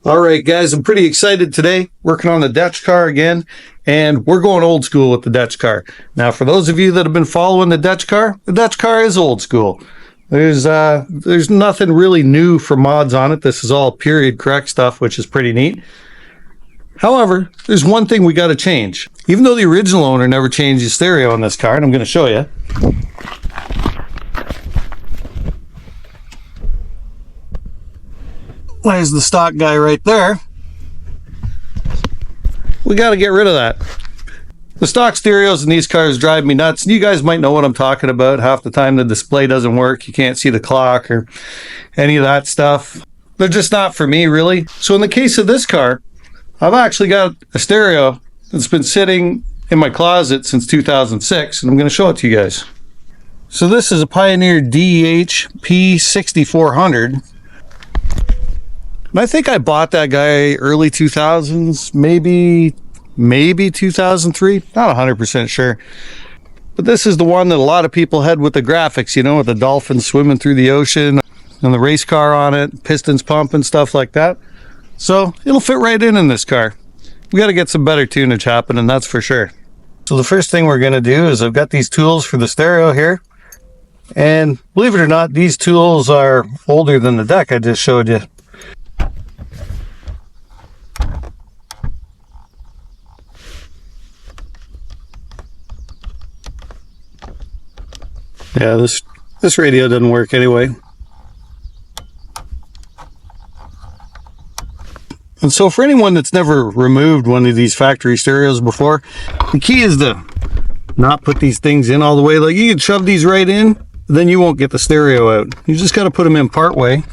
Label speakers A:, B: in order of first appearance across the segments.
A: Alright guys, I'm pretty excited today, working on the Dech car again, and we're going old school with the Dech car. Now for those of you that have been following the Dech car is old school. There's nothing really new for mods on it. This is all period correct stuff, which is pretty neat. However, there's one thing we got to change. Even though the original owner never changed the stereo on this car, and I'm going to show you. There's the stock guy right there. We got to get rid of that. The stock stereos in these cars drive me nuts. You guys might know what I'm talking about. Half the time the display doesn't work. You can't see the clock or any of that stuff. They're just not for me, really. So in the case of this car, I've actually got a stereo that's been sitting in my closet since 2006, and I'm going to show it to you guys. So this is a Pioneer Deh-P6400. And I think I bought that guy early 2000s, maybe 2003, not 100% sure. But this is the one that a lot of people had with the graphics, you know, with the dolphins swimming through the ocean and the race car on it, pistons pumping, stuff like that. So it'll fit right in this car. We got to get some better tunage happening, that's for sure. So the first thing we're going to do is I've got these tools for the stereo here. And believe it or not, these tools are older than the Dech I just showed you. Yeah, this radio doesn't work anyway. And so for anyone that's never removed one of these factory stereos before, the key is to not put these things in all the way. Like you can shove these right in, then you won't get the stereo out. You just got to put them in part way.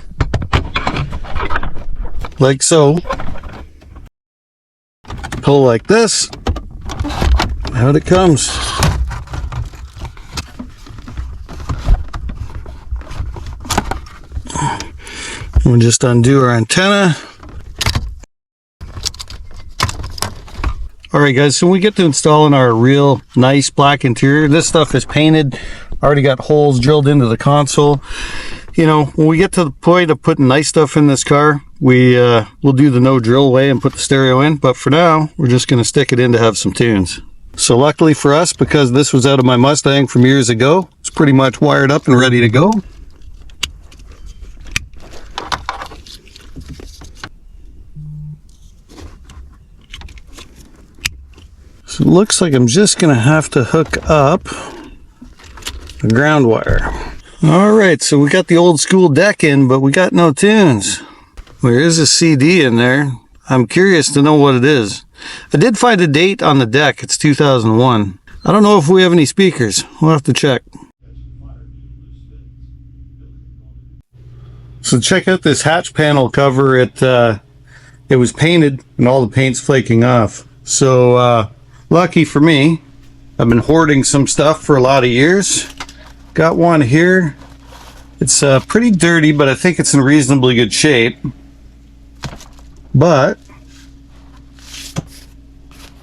A: Like so. Pull like this. Out it comes. We'll just undo our antenna. Alright guys, so when we get to installing our real nice black interior, this stuff is painted, already got holes drilled into the console. You know, when we get to the point of putting nice stuff in this car, we'll do the no drill way and put the stereo in, but for now, we're just going to stick it in to have some tunes. So luckily for us, because this was out of my Mustang from years ago, it's pretty much wired up and ready to go. So it looks like I'm just going to have to hook up the ground wire. Alright, so we got the old school Dech in, but we got no tunes. There is a CD in there. I'm curious to know what it is. I did find a date on the Dech. It's 2001. I don't know if we have any speakers. We'll have to check. So check out this hatch panel cover. It was painted and all the paint's flaking off. So lucky for me, I've been hoarding some stuff for a lot of years. Got one here. It's pretty dirty, but I think it's in reasonably good shape. But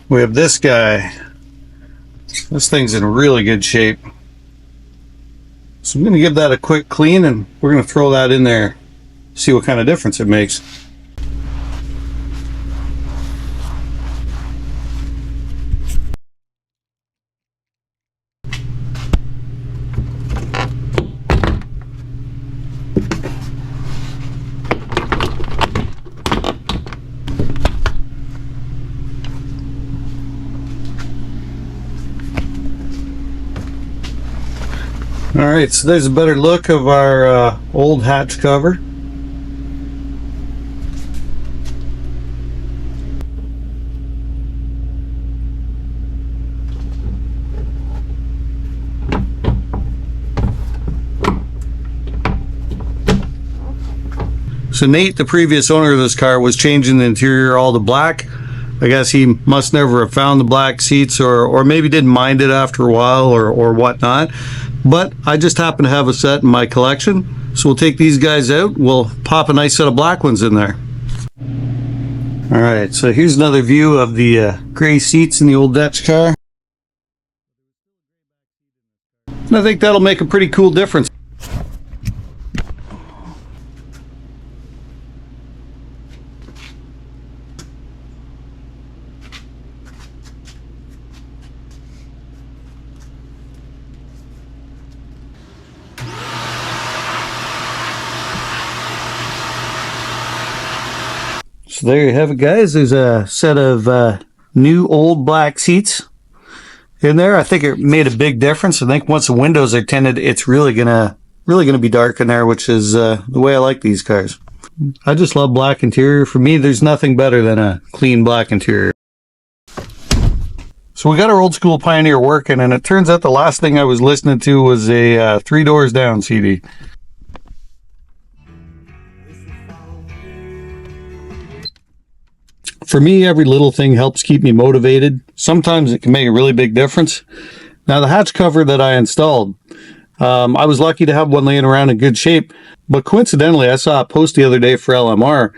A: we have this guy. This thing's in really good shape. So I'm going to give that a quick clean and we're going to throw that in there, see what kind of difference it makes. Alright, so there's a better look of our old hatch cover. So Nate, the previous owner of this car, was changing the interior all to black. I guess he must never have found the black seats, or maybe didn't mind it after a while, or whatnot. But I just happen to have a set in my collection, so we'll take these guys out. We'll pop a nice set of black ones in there. All right, so here's another view of the gray seats in the old Dech car. And I think that'll make a pretty cool difference. So there you have it, guys. There's a set of new old black seats in there. I think it made a big difference. I think once the windows are tinted, it's really gonna be dark in there, which is the way I like these cars. I just love black interior. For me, there's nothing better than a clean black interior. So we got our old school Pioneer working, and it turns out the last thing I was listening to was a Three Doors Down CD. For me, every little thing helps keep me motivated. Sometimes it can make a really big difference. Now, the hatch cover that I installed, I was lucky to have one laying around in good shape, but coincidentally, I saw a post the other day for LMR.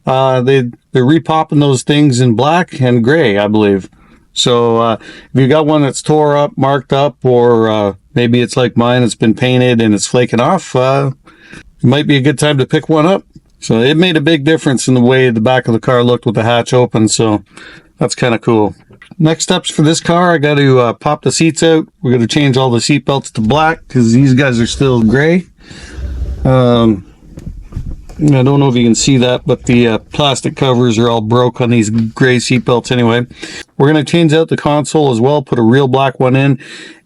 A: They're repopping those things in black and gray, I believe. So if you got one that's tore up, marked up, or maybe it's like mine, it's been painted and it's flaking off, it might be a good time to pick one up. So it made a big difference in the way the back of the car looked with the hatch open, so that's kind of cool. Next steps for this car, I got to pop the seats out. We're going to change all the seat belts to black because these guys are still gray. I don't know if you can see that, but the plastic covers are all broke on these gray seat belts anyway. We're going to change out the console as well, put a real black one in,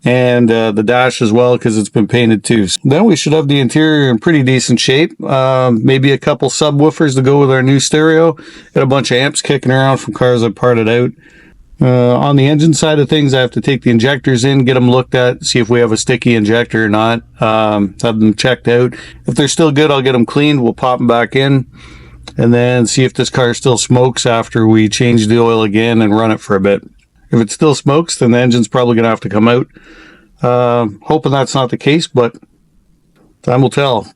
A: and the dash as well because it's been painted too. So then we should have the interior in pretty decent shape. Maybe a couple subwoofers to go with our new stereo, and a bunch of amps kicking around from cars I parted out. On the engine side of things, I have to take the injectors in, get them looked at, see if we have a sticky injector or not, have them checked out. If they're still good, I'll get them cleaned, we'll pop them back in, and then see if this car still smokes after we change the oil again and run it for a bit. If it still smokes, then the engine's probably going to have to come out. Hoping that's not the case, but time will tell.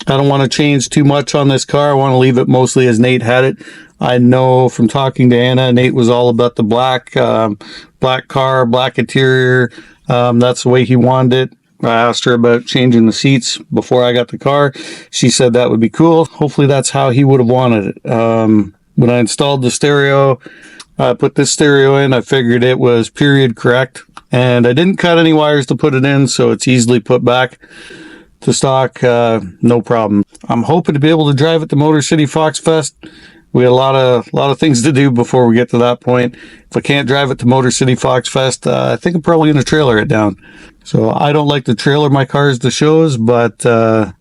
A: I don't want to change too much on this car. I want to leave it mostly as Nate had it. I know from talking to Anna, Nate was all about the black car, black interior. That's the way he wanted it. I asked her about changing the seats before I got the car. She said that would be cool. Hopefully that's how he would have wanted it. When I installed the stereo, I put this stereo in, I figured it was period correct. And I didn't cut any wires to put it in, so it's easily put back to stock, no problem. I'm hoping to be able to drive at the Motor City Fox Fest. We got a lot of things to do before we get to that point. If I can't drive it to Motor City Fox Fest, I think I'm probably going to trailer it down. So I don't like to trailer my cars to shows, but I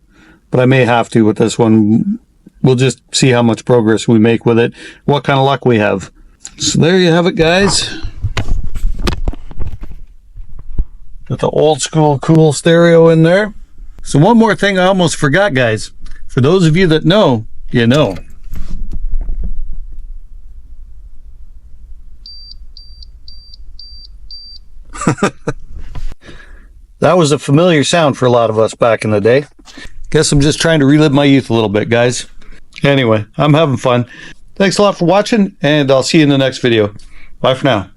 A: may have to with this one. We'll just see how much progress we make with it, what kind of luck we have. So there you have it, guys. Got the old school cool stereo in there. So one more thing I almost forgot, guys. For those of you that know, you know. That was a familiar sound for a lot of us back in the day. Guess I'm just trying to relive my youth a little bit, guys. Anyway, I'm having fun. Thanks a lot for watching, and I'll see you in the next video. Bye for now.